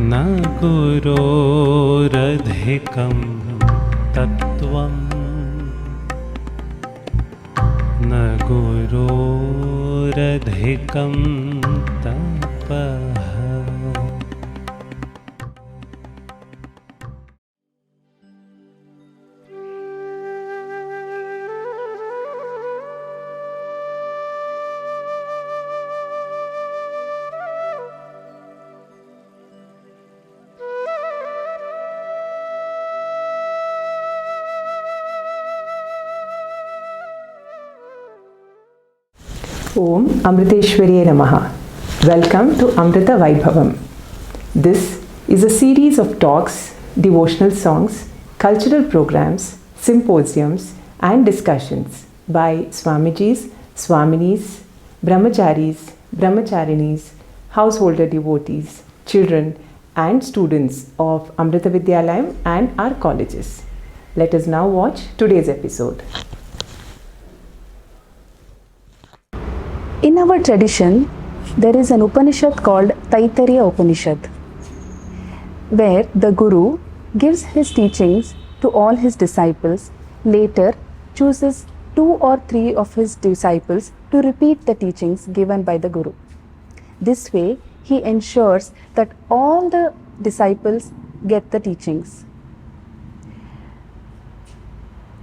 न गुरोरधिकं तत्त्वं न गुरोरधिकं तपः. Om Amriteshwariye Namaha. Welcome to Amrita Vaibhavam. This is a series of talks, devotional songs, cultural programs, symposiums and discussions by Swamijis, Swaminis, Brahmacharis, Brahmacharinis, householder devotees, children and students of Amrita Vidyalayam and our colleges. Let us now watch today's episode. In our tradition, there is an Upanishad called Taittiriya Upanishad, where the Guru gives his teachings to all his disciples, later chooses 2 or 3 of his disciples to repeat the teachings given by the Guru. This way, he ensures that all the disciples get the teachings.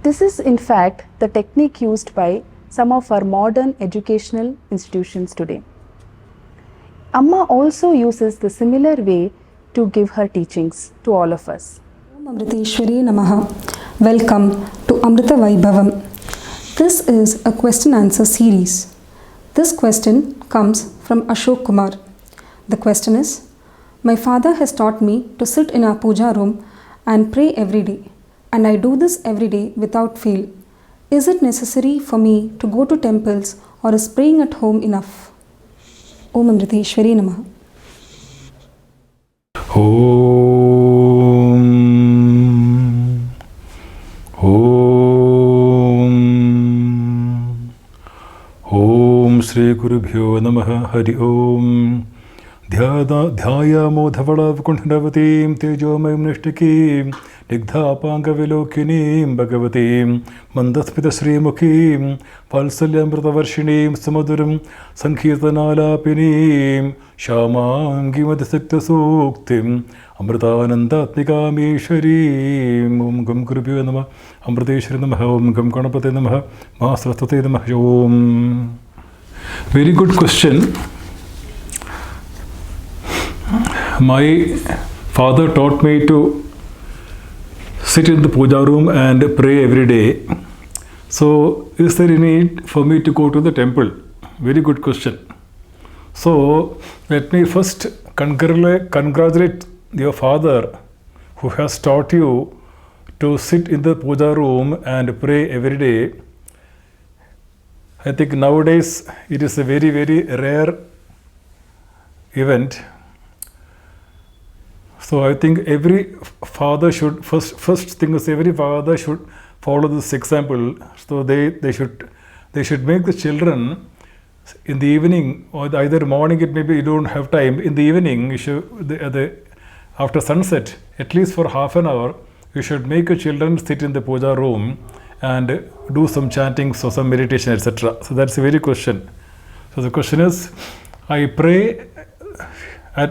This is in fact the technique used by some of our modern educational institutions today. Amma also uses the similar way to give her teachings to all of us. Om Amriteshwariye Namaha. Welcome to Amrita Vaibhavam. This is a question answer series. This question comes from Ashok Kumar. The question is, my father has taught me to sit in our puja room and pray every day, and I do this every day without fail. Is it necessary for me to go to temples, or is praying at home enough? Om Amriteshwari Namaha. Om Shri Gurubhyo Namaha. Hari Om. ध्यायामो धवलाकुण्ठनवतीं तेजोमयीं नष्टकीं निग्धापाङ्गविलोकिनीं भगवतीं मन्दस्मितश्रीमुखीं वात्सल्यामृतवर्षिणीं सुमधुरं सङ्कीर्तनालापिनीं श्यामाङ्गीमधिसिक्तसूक्तिम् अमृतानन्दात्मिकामीश्वरीं. ॐ गं गुरुभ्यो नमः. अमृतेश्वरी नमः. ॐ गं गणपते नमः. मा सरस्वती नमः. ॐ. Very good question. My father taught me to sit in the puja room and pray every day. So, is there any need for me to go to the temple? Very good question. So, let me first congratulate your father who has taught you to sit in the puja room and pray every day. I think nowadays it is a very, very rare event. So I think every father should, first thing is every father should follow this example. So they should make the children in the evening, or either morning, it maybe you don't have time. In the evening, you should, after sunset, at least for half an hour, you should make your children sit in the puja room and do some chanting, so some meditation, etc. So that's a very question. So the question is, I pray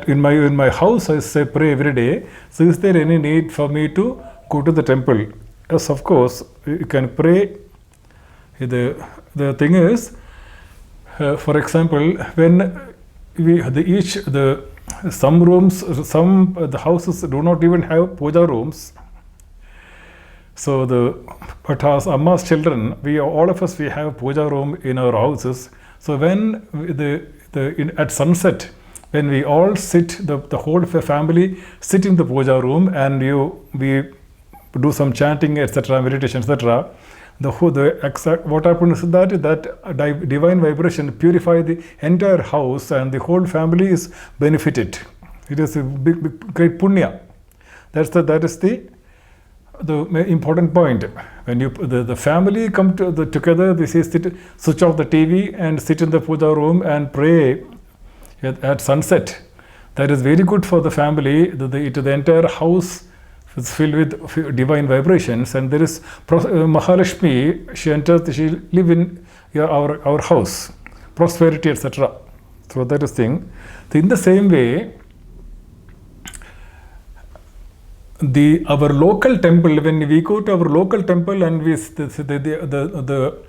in my house, I say pray every day. So is there any need for me to go to the temple? Yes, of course, you can pray. The thing is, for example, when some rooms, the houses do not even have puja rooms. So but as Amma's children, all of us have puja room in our houses. So when at sunset, when we all sit, the whole family sit in the puja room, and we do some chanting, etc., meditation, etc. What happens is that divine vibration purify the entire house, and the whole family is benefited. It is a big great punya. That is the important point. When the family come together, they say switch off the TV and sit in the puja room and pray at sunset. that is very good for the family. The entire house is filled with divine vibrations, and there is Mahalakshmi. She enters. She live in our house, prosperity, etc. So that is thing. So in the same way, our local temple. When we go to our local temple and the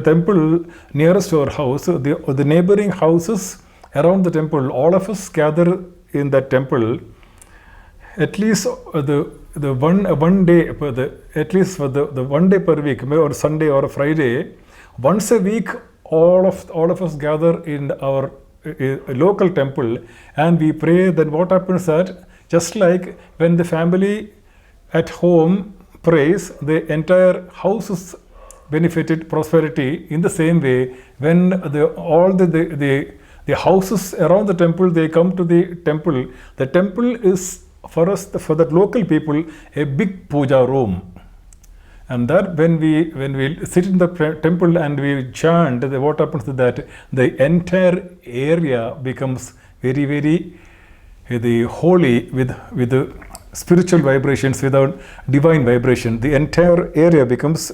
temple nearest to our house, the neighboring houses around the temple, all of us gather in that temple. At least one day per week, or Sunday or a Friday, once a week, all of us gather in our local temple, and we pray. Then what happens that, just like when the family at home prays, the entire house is benefited, prosperity. In the same way, when all the houses around the temple, they come to the temple is for us, for the local people, a big puja room. And that when we sit in the temple and we chant, what happens is that the entire area becomes very, very holy with the spiritual vibrations, without divine vibration. The entire area becomes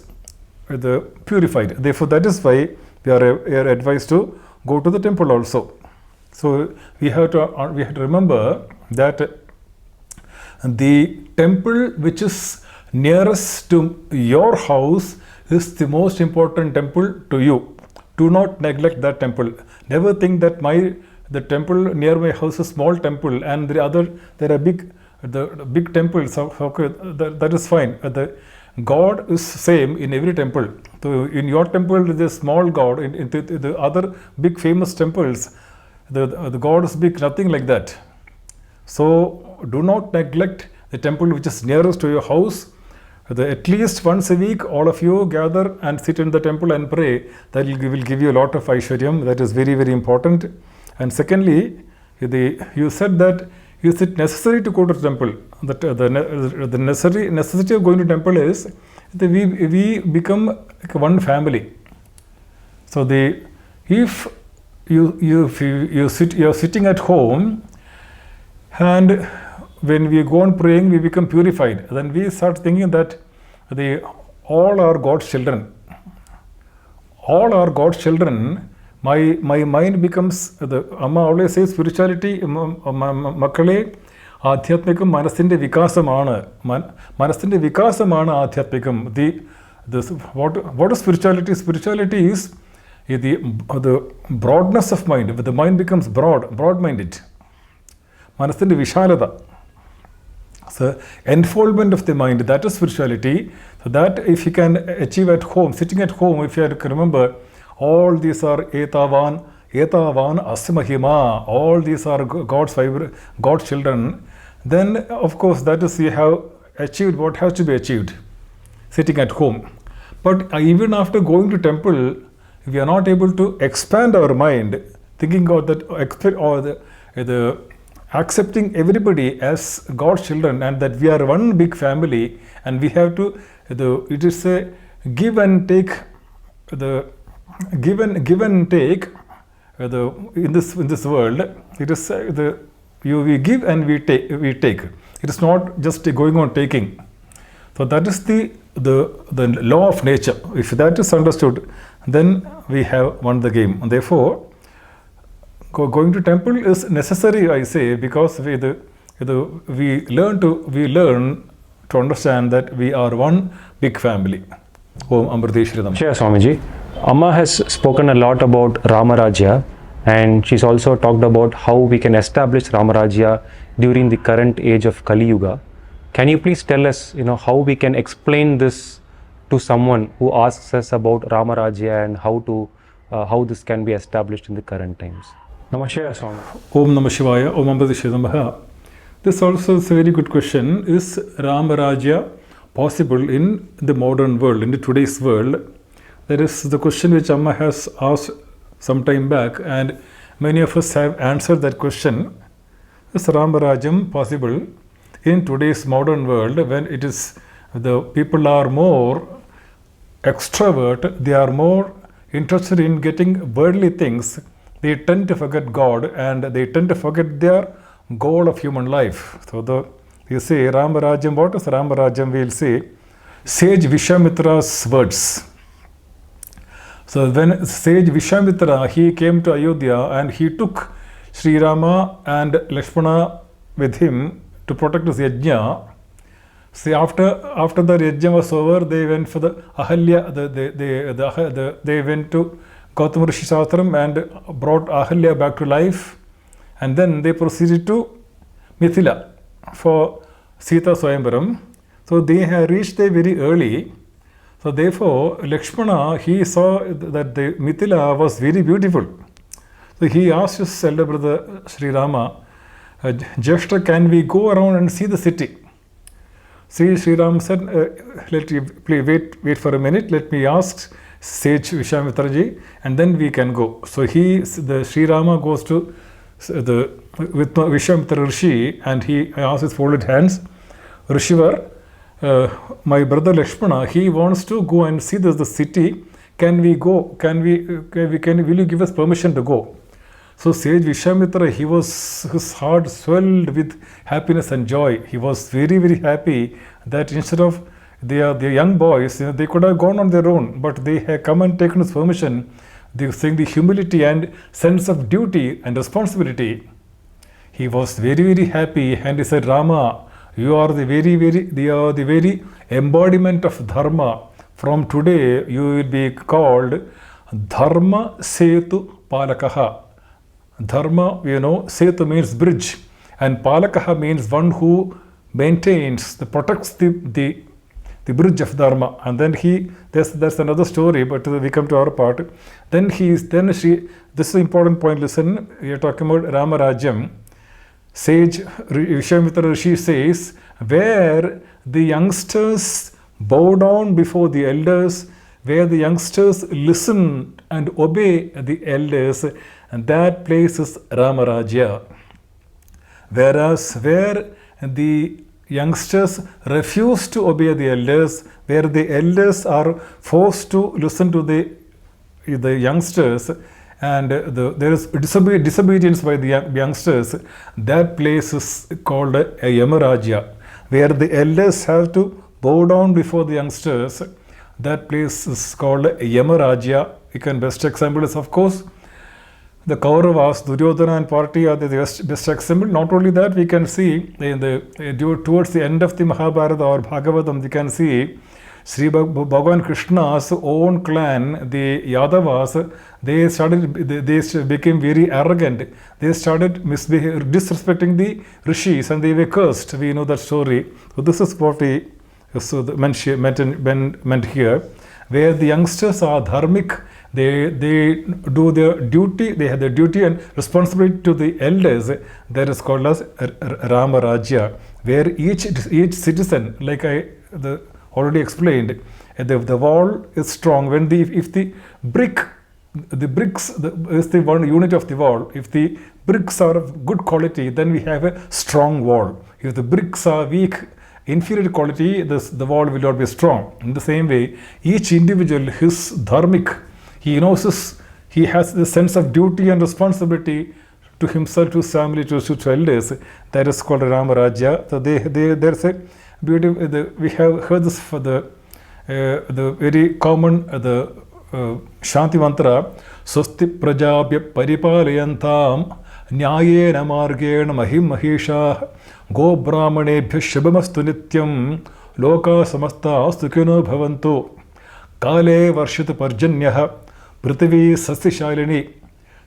purified. Therefore, that is why we are advised to go to the temple also. So we have to remember that the temple which is nearest to your house is the most important temple to you. Do not neglect that temple. Never think that the temple near my house is small temple, and there are big temples. That is fine. The God is same in every temple. So in your temple there is a small God. In the other big famous temples, the God is big. Nothing like that. So do not neglect the temple which is nearest to your house. At least once a week, all of you gather and sit in the temple and pray. That will give you a lot of Aishwaryam. That is very, very important. And secondly, you said that is it necessary to go to the temple? That the necessity of going to temple is that we become like one family. So if you're sitting at home, and when we go on praying, we become purified. Then we start thinking that all are God's children. All are God's children. My mind becomes, Amma always says, spirituality, Makkale, Adhyatmikam, Manasinde Vikasamana. Manasinde Vikasamana Adhyatmikam. What is spirituality? Spirituality is the broadness of mind. The mind becomes broad-minded. Manasinde Vishalada. So enfoldment of the mind, that is spirituality. So that if you can achieve at home, sitting at home, if you can remember, all these are etavan asmahima, all these are God's children, then of course that is you have achieved what has to be achieved, sitting at home. But even after going to temple, we are not able to expand our mind, thinking of that, or the accepting everybody as God's children, and that we are one big family, and we have to, it is a give and take, give and take in this world. It is we give and we take. It is not just going on taking. So that is the law of nature. If that is understood, then we have won the game. And therefore, going to temple is necessary, I say, because we learn to understand that we are one big family. Om Amriteeswarinamaha. Sure, Swamiji. Amma has spoken a lot about Ramarajya, and she's also talked about how we can establish Ramarajya during the current age of Kali Yuga. Can you please tell us, how we can explain this to someone who asks us about Ramarajya and how this can be established in the current times? Namaskar, Swami. Om Namah Shivaya, Om Amriteeswarinamaha. This also is a very good question. Is Ramarajya possible in the modern world, in the today's world? That is the question which Amma has asked some time back, and many of us have answered that question. Is Ramarajyam possible in today's modern world, when it is the people are more extrovert, they are more interested in getting worldly things, they tend to forget God, and they tend to forget their goal of human life. So you say Ramarajyam, what is Ramarajyam? We'll say sage Vishwamitra's words. So when sage Vishwamitra, he came to Ayodhya and he took Sri Rama and Lakshmana with him to protect his yajna. See, after the yajna was over, they went for the Ahalya. They went to Gautama Rishi Shastram and brought Ahalya back to life, and then they proceeded to Mithila for Sita Swayamvaram. So they had reached there very early. So therefore, Lakshmana, he saw that the Mithila was very beautiful. So he asked his elder brother Sri Rama, Jeshta, can we go around and see the city? Sri Ram said, let you please wait for a minute, let me ask sage Vishwamitraji, and then we can go. So the Sri Rama goes to with Vishwamitra Rishi, and he asks his folded hands, Rishivar, my brother Lakshmana, he wants to go and see the city. Can we go? Will you give us permission to go? So sage Vishwamitra, his heart swelled with happiness and joy. He was very, very happy that instead of the young boys, they could have gone on their own, but they had come and taken his permission. They saying the humility and sense of duty and responsibility. He was very, very happy, and he said, Rama, you are the very embodiment of dharma. From today, you will be called Dharma Setu Palakaha. Dharma, Setu means bridge, and Palakaha means one who maintains, protects the bridge of Dharma. And then that's another story, but we come to our part. This is an important point, listen, we are talking about Ramarajyam. Sage Vishwamitra Rishi says, where the youngsters bow down before the elders, where the youngsters listen and obey the elders, and that place is Ramarajya. Whereas where the youngsters refuse to obey the elders, where the elders are forced to listen to the youngsters, and there is disobedience by the youngsters, that place is called a Yamarajya. Where the elders have to bow down before the youngsters, that place is called a Yamarajya. Best example is, of course, the Kauravas, Duryodhana and party are the best example. Not only that, we can see towards the end of the Mahabharata or Bhagavatam, we can see Sri Bhagavan Krishna's own clan, the Yadavas, they became very arrogant. They started disrespecting the rishis, and they were cursed. We know that story. So this is what we meant here, where the youngsters are dharmic. They do their duty. They have their duty and responsibility to the elders. That is called as Ramarajya, where each citizen, like I already explained, the wall is strong. If the bricks is the one unit of the wall. If the bricks are of good quality, then we have a strong wall. If the bricks are weak, inferior quality, the wall will not be strong. In the same way, each individual is dharmic. He knows he has the sense of duty and responsibility to himself, to his family, to elders. That is called Ramarajya. So there's a beautiful. We have heard this for the very common Shanti mantra. Swasti prajabhya paripalayantam nyayena margena mahim mahisha go brahmanebhya shubhamastu nityam loka samasta sukino bhavantu kale varshita parjanyah prithvi sasyashalini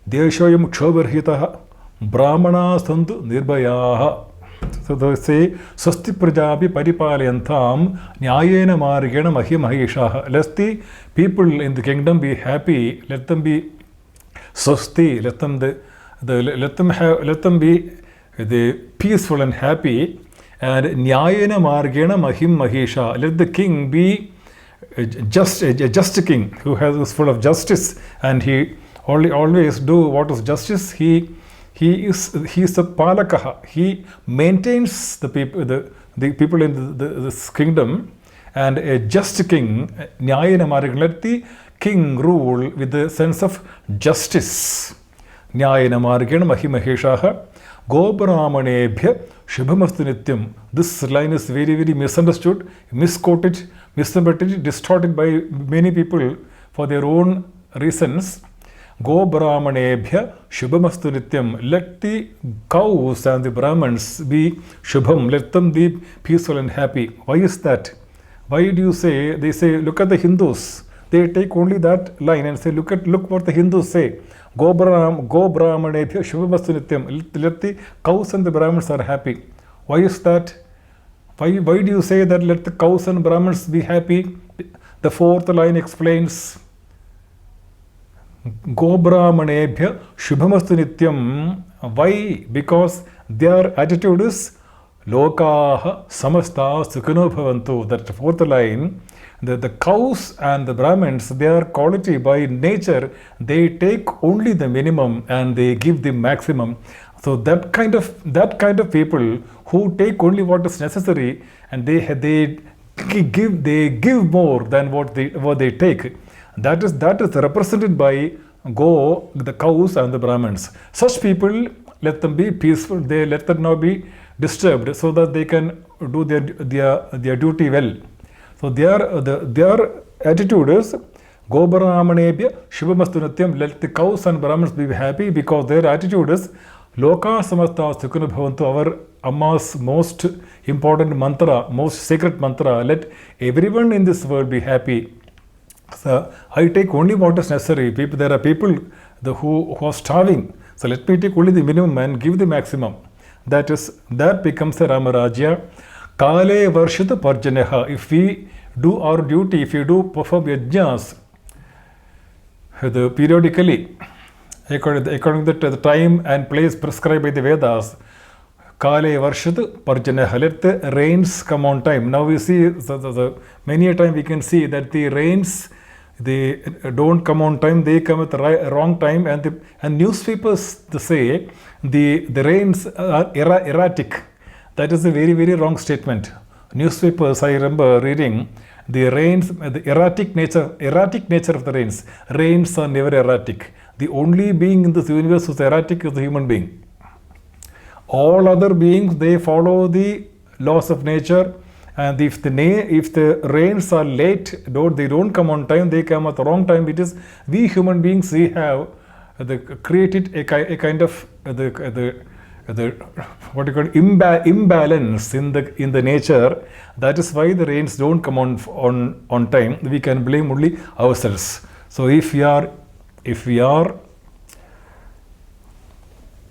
deshoyam kshobarhitah brahmana santu nirbhayaha. So they say, Swasti prajabi paripalayantam nyayena margena mahim mahisha. Let the people in the kingdom be happy. Let them be swasti. Let them be peaceful and happy. And nyayena margena mahim mahisha. Let the king be a just king who is full of justice, and he always do what is justice. He is the palakaha. He maintains the people in this kingdom, and a just king, nyayena margena. Let the king rule with the sense of justice. Nyayena margena mahimaheshaha Go Brahmanebhya Shubhamastu Nityam. This line is very, very misunderstood, misquoted, misinterpreted, distorted by many people for their own reasons. Go Brahmanebhya Shubhamastu Nityam. Let the cows and the Brahmins be Shubham. Let them be peaceful and happy. Why is that? Why do you say? They say, look at the Hindus. They take only that line and say, look what the Hindus say. Go Brahmanebhya Shubhamastu Nityam. Let the cows and the Brahmins are happy. Why is that? Why do you say that let the cows and Brahmins be happy? The fourth line explains, Go Brahmanebhya Shubhamastu Nityam. Why? Because their attitude is Lokaha Samasta Sukhino Bhavantu. That fourth line, the cows and the Brahmins, their quality by nature, they take only the minimum and they give the maximum. So that kind of people who take only what is necessary and they give more than what they take. That is represented by the cows and the Brahmins. Such people, let them be peaceful. They let them not be disturbed, so that they can do their duty well. So their attitude is Go Brahmanebhya Shubhamastu Nityam. Let the cows and Brahmins be happy, because their attitude is Loka Samasta Sukhino Bhavantu. Our Amma's most important mantra, most sacred mantra. Let everyone in this world be happy. So I take only what is necessary. There are people who are starving. So let me take only the minimum and give the maximum. That becomes a Ramarajya. Kale Varshita Parjaneha. If we do our duty, if we do perform yajnas periodically, according to the time and place prescribed by the Vedas, Kale Varshita Parjaneha. Let the rains come on time. Now we see, many a time we can see that the rains, they don't come on time, they come at the wrong time, and newspapers say the rains are erratic. That is a very, very wrong statement. Newspapers, I remember reading, the rains, the erratic nature of the rains. Rains are never erratic. The only being in this universe who is erratic is the human being. All other beings, they follow the laws of nature. And if the rains are late, they don't come on time, they come at the wrong time. It is we human beings, we have created a kind of what you call imbalance in the nature. That is why the rains don't come on time. We can blame only ourselves. So if we are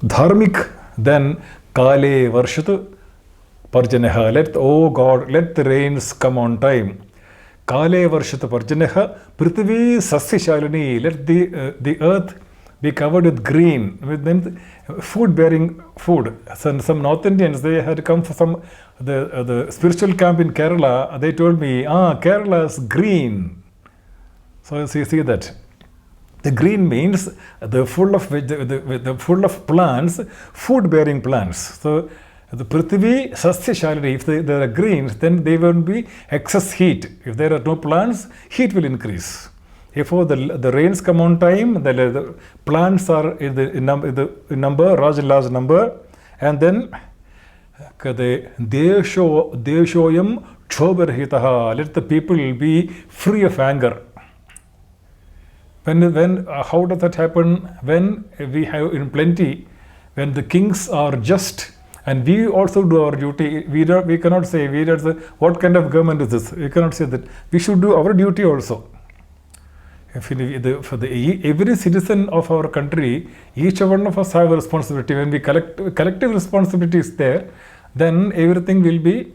dharmic, then Kale Varshatu Parjaneha. Oh God, let the rains come on time. Kale Varshata Parjaneha Prithvi Sasyashalini. Let the earth be covered with green, with food bearing food. Some North Indians, they had come from the spiritual camp in Kerala. They told me, Kerala is green. So you see that. The green means the full of plants, food bearing plants. So the Prithvi Sasyashalini, if there are greens, then there will be excess heat. If there are no plants, heat will increase. If the rains come on time, the plants are in number, large number, and then Deshoyam Chobarhitaha. Let the people be free of anger. When how does that happen? When we have in plenty, when the kings are just, and we also do our duty. We cannot say what kind of government is this? We cannot say that. We should do our duty also. Every citizen of our country, each one of us have a responsibility. When we collective responsibility is there, then everything will be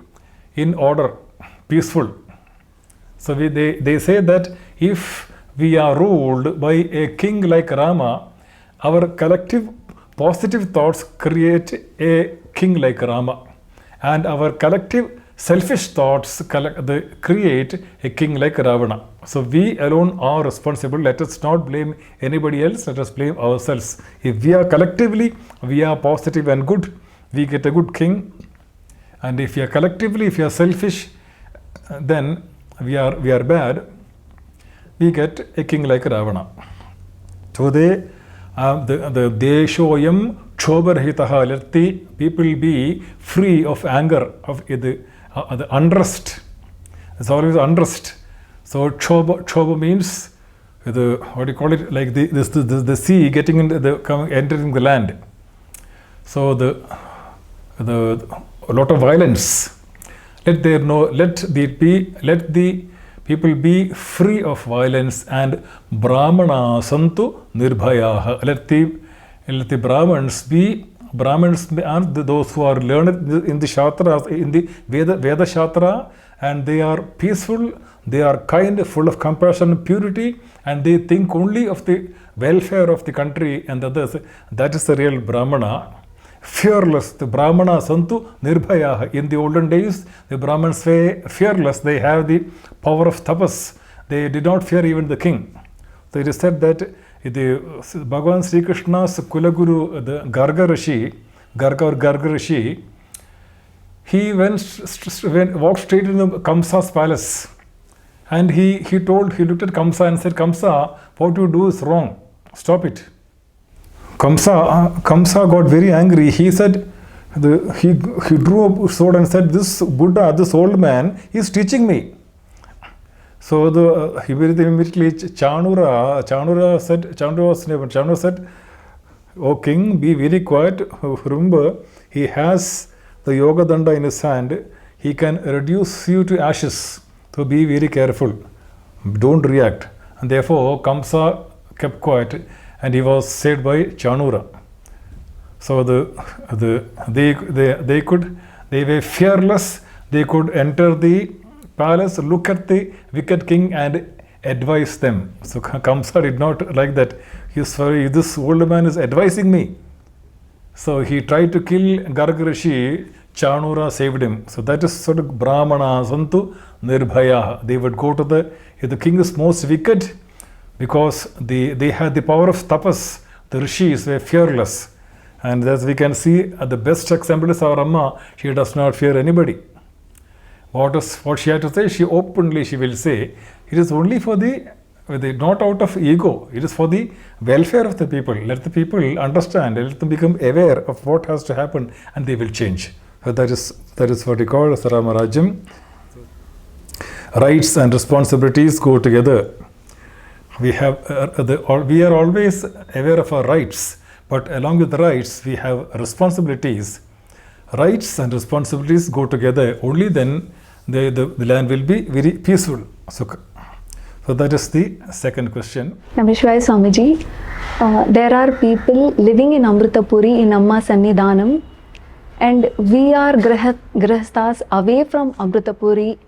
in order, peaceful. So they say that if we are ruled by a king like Rama, our collective positive thoughts create a king like Rama, and our collective selfish thoughts create a king like Ravana. So we alone are responsible. Let us not blame anybody else. Let us blame ourselves. If we are collectively, we are positive and good, we get a good king. And if we are selfish, then we are bad, we get a king like Ravana. So the Deshoyam Kshobarhitaha, let the people be free of anger, of the unrest. It's always unrest. So Kshoba means what do you call it? Like the sea getting into entering the land. So a lot of violence. Let the people be free of violence, and Brahmana santu nirbhayaha. Let the Brahmins are those who are learned in the Shatras, in the Veda Shatra, and they are peaceful, they are kind, full of compassion and purity, and they think only of the welfare of the country and others. That is the real Brahmana. Fearless, the Brahmana santu nirbhayaha. In the olden days, the Brahmins were fearless. They have the power of tapas. They did not fear even the king. So it is said that Bhagavan Sri Krishna's Kulaguru, the Garga Rishi, he walked straight into Kamsa's palace, and he looked at Kamsa and said, Kamsa, what you do is wrong. Stop it. Kamsa got very angry. He said, he drew a sword and said, this Buddha, this old man, is teaching me. So immediately Chanura said, "O king, be very quiet. Remember, he has the yoga danda in his hand. He can reduce you to ashes. So be very careful. Don't react." And therefore, Kamsa kept quiet, and he was saved by Chanura. So they were fearless. They could enter the palace, look at the wicked king, and advise them. So Kamsa did not like that. He was sorry, this old man is advising me. So he tried to kill Garga Rishi. Chanura saved him. So that is sort of Brahmana santu nirbhaya. They would go to if the king is most wicked, because they had the power of tapas. The rishis were fearless. And as we can see, the best example is our Amma. She does not fear anybody. What she had to say, she will say, it is only for not out of ego, it is for the welfare of the people. Let the people understand, let them become aware of what has to happen, and they will change. So that is what we call as Rama Rajyam. Rights and responsibilities go together. We are always aware of our rights, but along with the rights, we have responsibilities. Rights and responsibilities go together. Only then the land will be very peaceful. So that is the second question. Namashwaya Swamiji, there are people living in Amritapuri in Amma Sannidhanam, and we are grahasthas away from Amritapuri,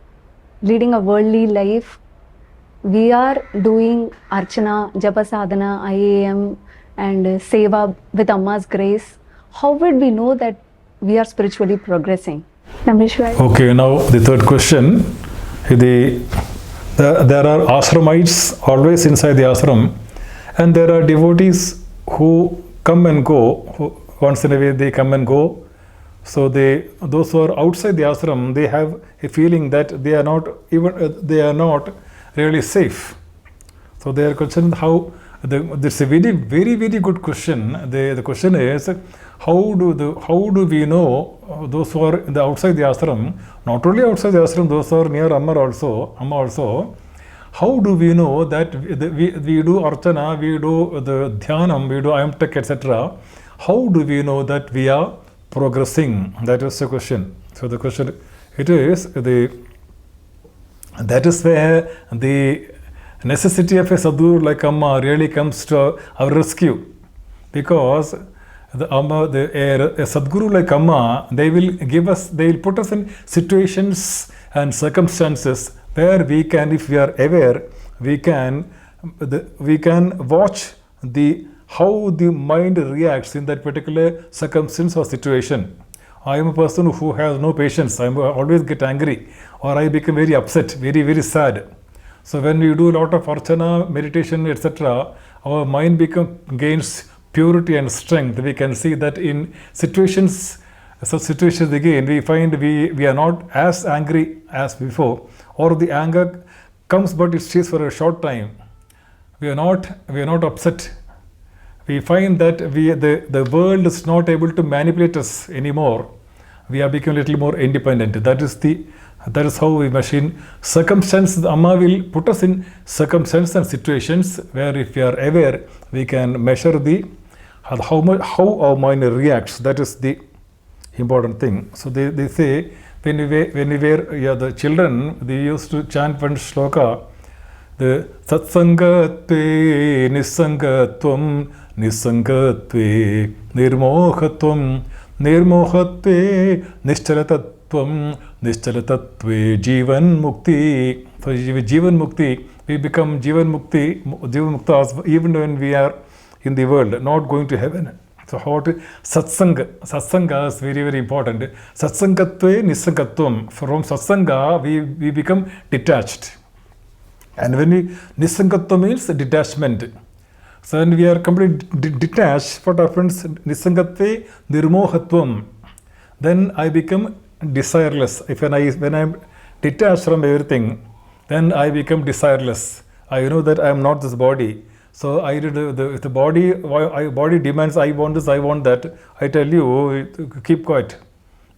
leading a worldly life. We are doing Archana, Japa Sadhana, IAM and Seva with Amma's grace. How would we know that we are spiritually progressing? Namashwaya. Okay, now the third question. There are ashramites always inside the ashram, and there are devotees who come and go. Once in a way they come and go. So those who are outside the ashram, they have a feeling that they are not really safe. So they are concerned how. This is a very, very, very good question. The question is, how do we know those who are outside the ashram, not only outside the ashram, those who are near Amma also, how do we know that we do Archana, we do the Dhyanam, we do Ayamtak, etc. How do we know that we are progressing? That is the question. So the question, that is where the necessity of a sadhu like Amma really comes to our rescue, because a Sadguru like Amma, they will put us in situations and circumstances where we can, if we are aware, we can watch how the mind reacts in that particular circumstance or situation. I am a person who has no patience. I always get angry, or I become very upset, very, very sad. So when we do a lot of archana, meditation, etc., our mind gains purity and strength. We can see that in such situations again, we find we are not as angry as before, or the anger comes but it stays for a short time. We are not upset. we find that the world is not able to manipulate us anymore. We are becoming a little more independent. That is how we machine circumstances. Amma will put us in circumstances and situations where, if we are aware, we can measure how our mind reacts. That is the important thing. So they say, when we were the children, they used to chant one shloka, the satsangatve nisangatvam nisangatve nirmohatvam nirmohatve nishchalatatvam nishchalatatve jivan mukti. So jivan mukti, we become jivan muktas even when we are in the world, not going to heaven. So how to satsanga is very, very important. Satsangatve nisangatvam. From satsanga we become detached. And when we nisangatva means detachment. So when we are completely detached, what happens? Nisangatve nirmohatvam. Then I become desireless. When I am detached from everything, then I become desireless. I know that I am not this body. So the body demands, I want this, I want that. I tell you, keep quiet.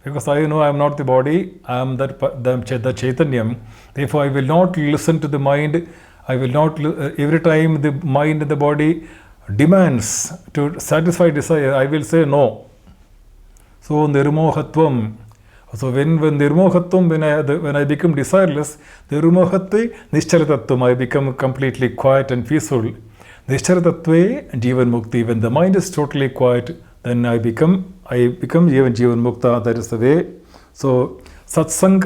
Because I know I am not the body, I am the Chaitanyam. Therefore, I will not listen to the mind. I will not, every time the mind and the body demands to satisfy desire, I will say no. So, nirmohatvam. So, when nirmohatvam, when I become desireless, nirmohatve nishchalatatvam, I become completely quiet and peaceful. Nishchalatatve jivan mukti. When the mind is totally quiet, then I become jivan mukta. That is the way. So satsang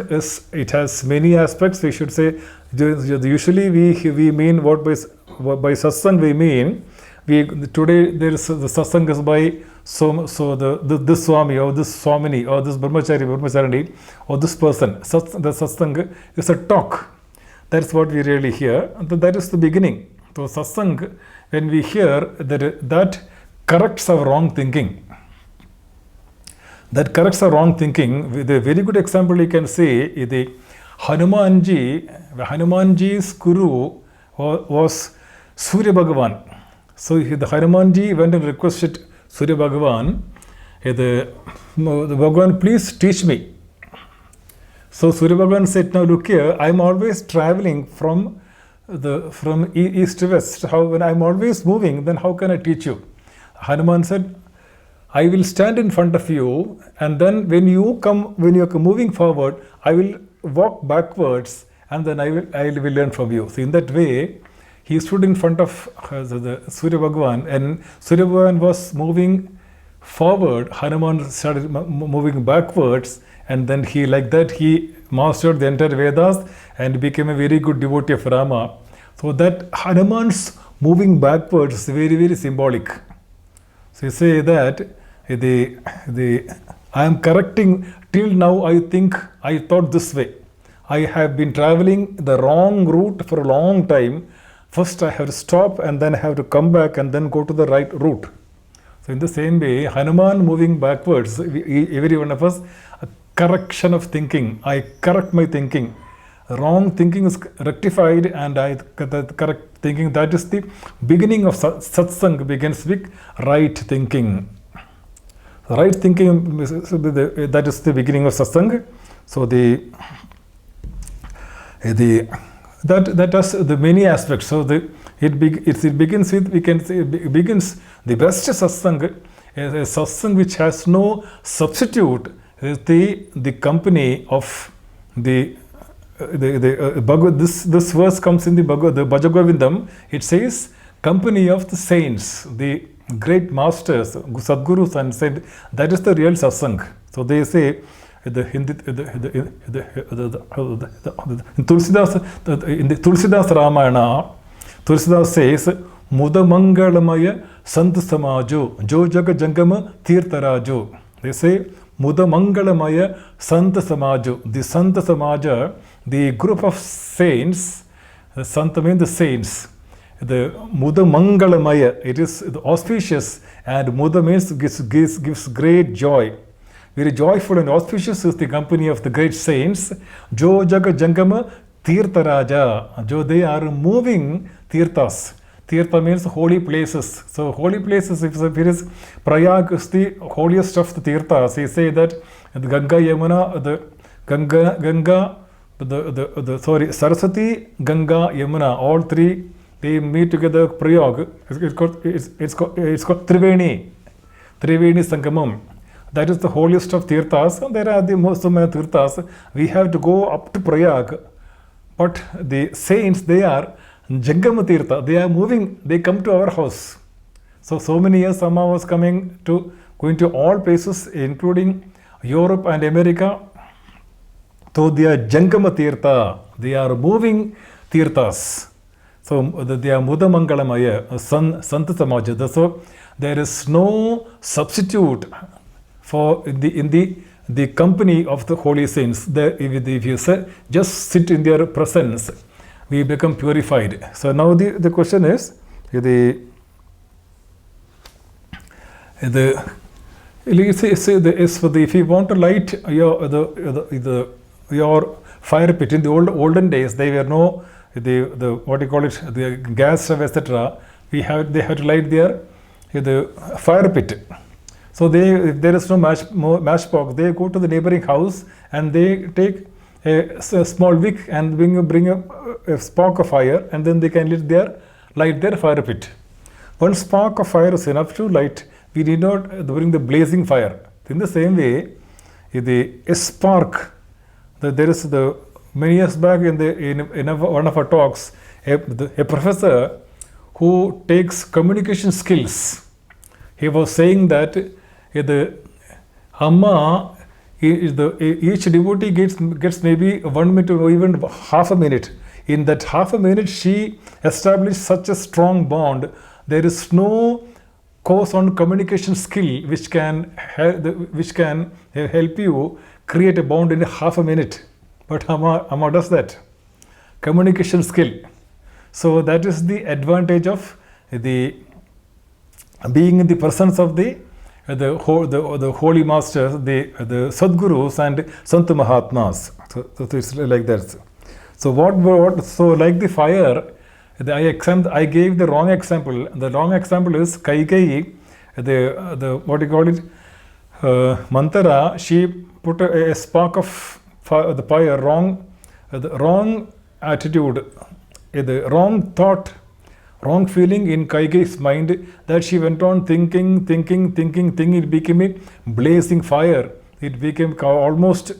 it has many aspects. We should say, usually we mean what by satsang we mean. Today there is the satsang is by this Swami or this Swamini or this Brahmachari or this person. The satsang is a talk. That's what we really hear. That is the beginning. So satsang, when we hear that corrects our wrong thinking. That corrects our wrong thinking. With a very good example you can say, the Hanumanji's guru was Surya Bhagavan. So the Hanumanji went and requested Surya Bhagavan, the Bhagavan, please teach me. So Surya Bhagavan said, now look here, I am always traveling from east to west. When I am always moving, then how can I teach you? Hanuman said, I will stand in front of you, and then when you are moving forward, I will walk backwards, and then I will learn from you. So in that way, he stood in front of the Surya Bhagavan, and Surya Bhagavan was moving forward. Hanuman started moving backwards, and then he mastered the entire Vedas and became a very good devotee of Rama. So that Hanuman's moving backwards is very, very symbolic. So you say that I am correcting. Till now I thought this way. I have been traveling the wrong route for a long time. First I have to stop, and then I have to come back and then go to the right route. So in the same way, Hanuman moving backwards, every one of us, a correction of thinking. I correct my thinking. Wrong thinking is rectified, and correct thinking. That is the beginning of satsang. Begins with right thinking. Right thinking, that is the beginning of satsang. So that has the many aspects. So it begins with, we can say, begins the best satsang, a satsang which has no substitute, is the company of the Bhagavad. This verse comes in the Bhajagovindam. It says, company of the saints, the great masters, Sadgurus, and said that is the real satsang. So they say, in the Tulsidas Ramayana, Tulsidas says, Mudamangalamaya Sant Samajo, Jo Jaga Jangama Tirtarajo. They say, Mudamangalamaya Sant Samajo. The Sant Samaja, the group of saints, the Sant means the saints. The Mudamangalamaya, it is auspicious, and Muda means gives great joy. Very joyful and auspicious is the company of the great saints. Jo Jaga Jangama Tirtaraja. Jo, they are moving tirthas. Tirtha means holy places. So holy places, if it is Prayag is the holiest of the Tirthas. He say that the Ganga Yamuna, the Saraswati, Ganga, Yamuna, all three, they meet together Prayag. It's called Triveni Sangamam. That is the holiest of Tirthas. And there are the most of many Tirthas. We have to go up to Prayag. But the saints, they are Jangama Tirtha. They are moving. They come to our house. So many years Amma was going to all places, including Europe and America. So they are Jangama Tirtha. They are moving Tirthas. So they are Muda Mangalamaya, Santa Samaja. So there is no substitute for in the company of the holy saints. If you say, just sit in their presence, we become purified. So now the question is, if you want to light your fire pit, in the olden days, there were no the gas stove, etc. They had to light their the fire pit. So if there is no matchbox, they go to the neighboring house and they take a small wick and bring a spark of fire, and then they can light their fire pit. One spark of fire is enough to light. We need not bring the blazing fire. In the same way, a spark. There is many years back in one of our talks, a professor who takes communication skills. He was saying that the Amma, each devotee gets maybe 1 minute or even half a minute. In that half a minute, she established such a strong bond. There is no course on communication skill which can help you create a bond in half a minute. But Amma does that. Communication skill. So that is the advantage of the being in the presence of the holy masters, the Sadgurus and Sant Mahatmas. So it's like that. So so like the fire, I gave the wrong example. The wrong example is Kaikeyi, Mantara, she put a spark of the fire, the wrong attitude, the wrong thought, wrong feeling in Kaikeyi's mind, that she went on thinking. It became a blazing fire. It became almost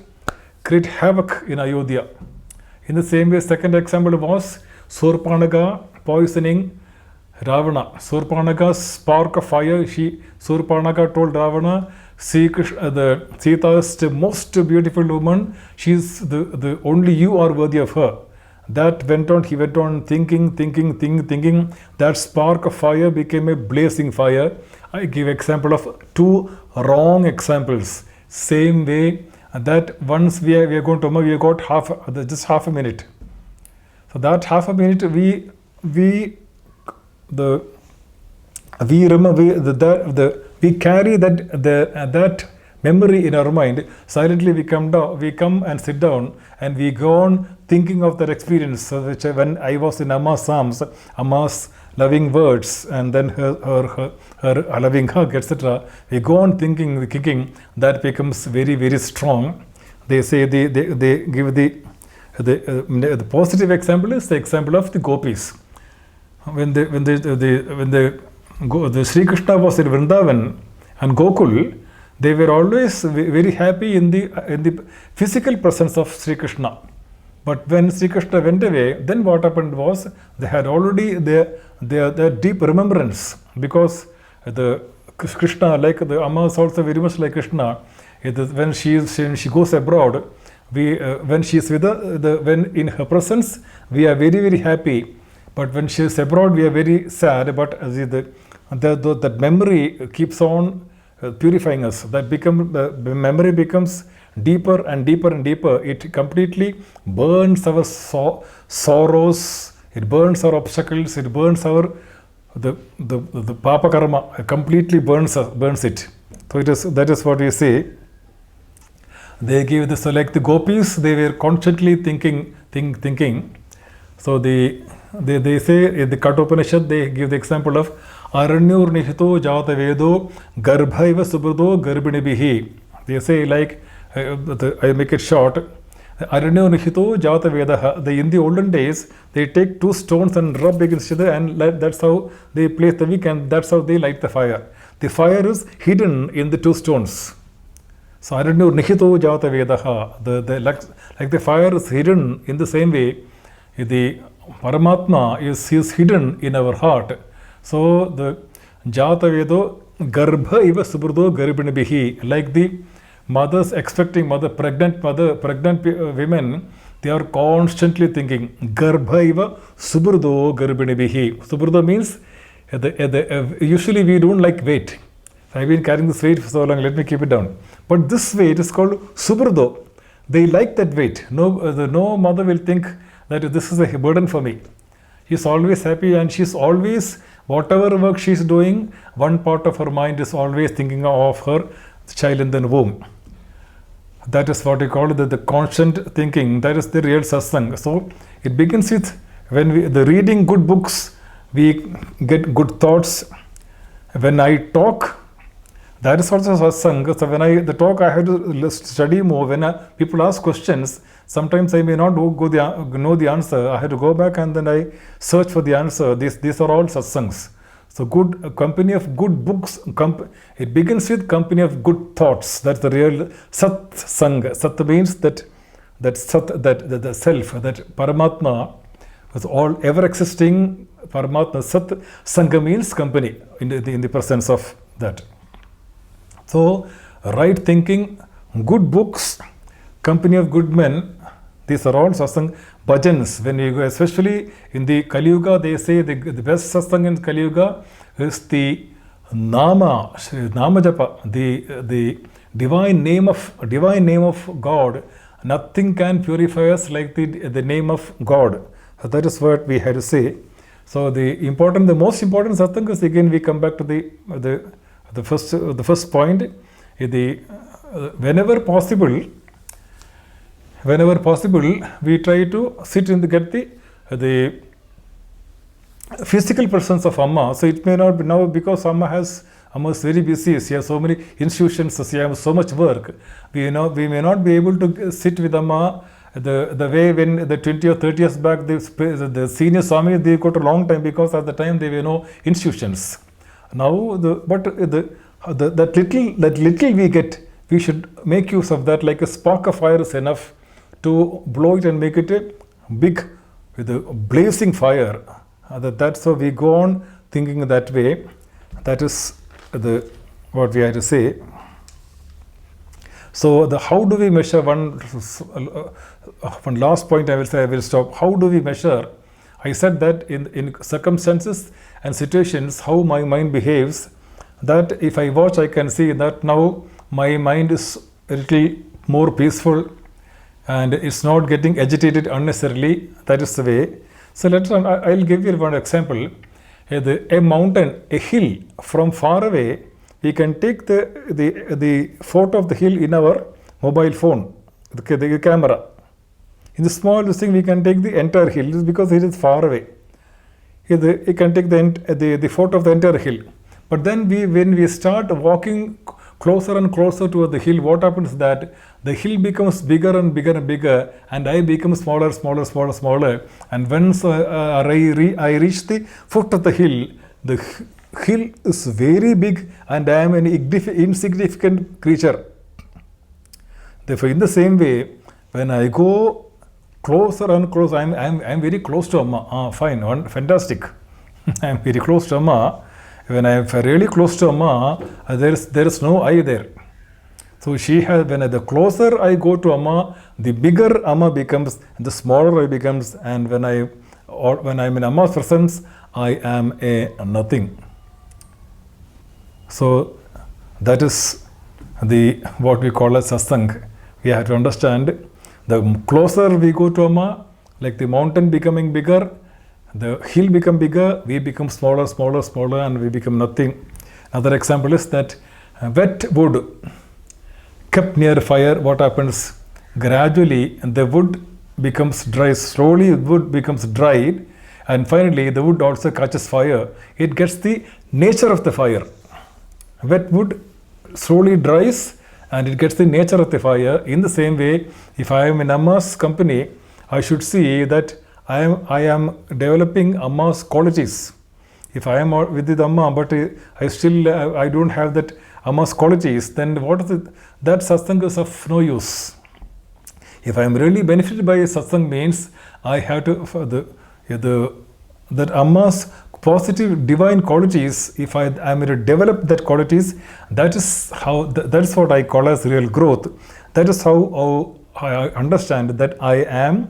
create havoc in Ayodhya. In the same way, second example was Surpanaga poisoning Ravana. Surpanaga's spark of fire, Surpanaga told Ravana, Sita is the most beautiful woman. She's the only you are worthy of her. That went on, he went on thinking. That spark of fire became a blazing fire. I give example of two wrong examples. Same way, that once we are going to, we got just half a minute. So that half a minute, we carry that memory in our mind. Silently we come and sit down, and we go on thinking of that experience. So which when I was in Amma's Psalms, Amma's loving words, and then her loving hug, etc. We go on thinking, that becomes very, very strong. They say they give the positive example is the example of the gopis. When the Sri Krishna was in Vrindavan and Gokul, they were always very happy in the physical presence of Sri Krishna. But when Sri Krishna went away, then what happened was they had already their deep remembrance, because the Krishna, like the Amma is also very much like Krishna. When she goes abroad, when she is with when in her presence, we are very, very happy. But when she is abroad, we are very sad. But that memory keeps on purifying us. The memory becomes deeper and deeper. It completely burns our sorrows. It burns our obstacles. It burns our the papa karma. Completely burns it. So that is what we say. They give this, so like the gopis, they were constantly thinking. So they say in the Kat Upanishad, they give the example of Aranyor Nihito Jata Vedo Garbhaiva Subrudo Garbinibihi. They say like, I make it short, Aranyor Nihito Jata Vedaha. In the olden days, they take two stones and rub against each other, and that's how they place the wick, and that's how they light the fire. The fire is hidden in the two stones. So Aranyor Nihito Jata Vedaha. Like the fire is hidden in the same way, the Paramatma is hidden in our heart. So the Jata Vedo Garbha Iva Subrudo Garbinibihi, like the mothers expecting pregnant women, they are constantly thinking Garbha Iva Subrudo Garbinibihi. Subrudo means usually we don't like weight. I've been carrying this weight for so long, let me keep it down. But this weight is called Subrudo. They like that weight. No mother will think that this is a burden for me. She's always happy, and she's always, whatever work she's doing, one part of her mind is always thinking of her child in the womb. That is what we call the constant thinking. That is the real satsang. So it begins with when the reading good books, we get good thoughts. When I talk, that is also satsang. So when the talk, I have to study more. When people ask questions, sometimes I may not know the answer. I have to go back and then I search for the answer. These are all satsangs. So good company of good books. It begins with company of good thoughts. That's the real satsang. Sat means that the self, that Paramatma, is all ever existing Paramatma. Sat sangha means company in the presence of that. So, right thinking, good books, company of good men, these are all satsang. Bhajans, when you go, especially in the Kali Yuga, they say the best satsang in Kali Yuga is the Nama Japa, the divine name of God. Nothing can purify us like the name of God. So that is what we had to say. So the most important satsang is, again we come back to the first point. Whenever possible, we try to sit in get the physical presence of Amma. So it may not be now, because Amma is very busy. She has so many institutions. She has so much work. We may not be able to sit with Amma the way when the 20 or 30 years back the senior Swami, they got a long time, because at the time there were no institutions. Now that little we get, we should make use of that. Like a spark of fire is enough to blow it and make it a big, with a blazing fire. That's how we go on thinking that way. That is what we have to say. So how do we measure one last point I will say, I will stop. How do we measure? I said that in circumstances and situations, how my mind behaves, that if I watch, I can see that now my mind is a little more peaceful and it's not getting agitated unnecessarily. That is the way. So I'll give you one example. A mountain, a hill, from far away, we can take the photo of the hill in our mobile phone, the camera. In the smallest thing, we can take the entire hill, because it is far away. You can take the photo of the entire hill. But then when we start walking closer and closer to the hill, what happens is that the hill becomes bigger and bigger and bigger, and I become smaller. And once I reach the foot of the hill is very big, and I am an insignificant creature. Therefore, in the same way, when I go closer and closer, I'm very close to Amma. Fine, fantastic. I'm very close to Amma. When I'm really close to Amma, there is no I there. So she has, when the closer I go to Amma, the bigger Amma becomes, the smaller I becomes, and when I'm in Amma's presence, I am a nothing. So that is what we call as satsang. We have to understand, the closer we go to Amma, like the mountain becoming bigger, the hill become bigger, we become smaller, and we become nothing. Another example is that wet wood kept near fire, what happens? Gradually the wood becomes dry, slowly wood becomes dried, And finally, the wood also catches fire. It gets the nature of the fire. Wet wood slowly dries and it gets the nature of the fire. In the same way, if I am in Amma's company, I should see that I am developing Amma's qualities. If I am with the Amma, but I don't have that Amma's qualities, then that satsang is of no use. If I am really benefited by satsang, means I have to that Amma's positive divine qualities. If I am to develop that qualities, that is what I call as real growth. That is how I understand that I am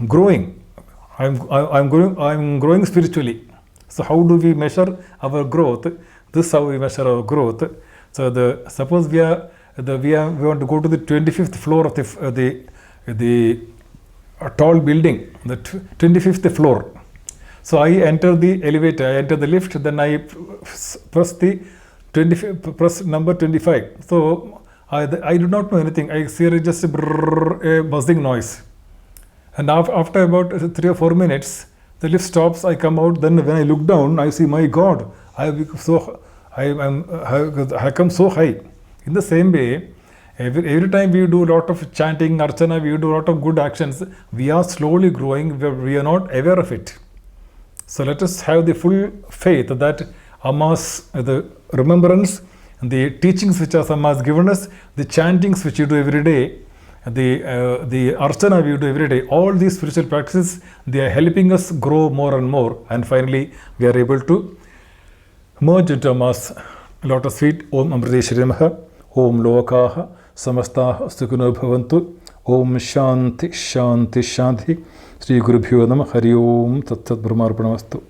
growing. I'm growing spiritually. So how do we measure our growth? This is how we measure our growth. So suppose we want to go to the 25th floor of the tall building, the 25th floor. So I enter the elevator, I enter the lift, then I press number 25. So I do not know anything. I hear just a buzzing noise. And after about 3 or 4 minutes, the lift stops, I come out, then when I look down, I see, my God, I come so high. In the same way, every time we do a lot of chanting, archana, we do a lot of good actions, we are slowly growing, we are not aware of it. So let us have the full faith that Amma's the remembrance, the teachings which Amma has given us, the chantings which you do every day, the archana we do every day, all these spiritual practices, they are helping us grow more and more, and finally we are able to merge into Amma's lotus feet. Om AmritaGeetananada, Om Lokaha Samastaha Sukhino Bhavantu, Om Shanti Shanti Shanti. Sri Gurubhyo Namah. Hari Om Tat Sat Brahmarpanamastu.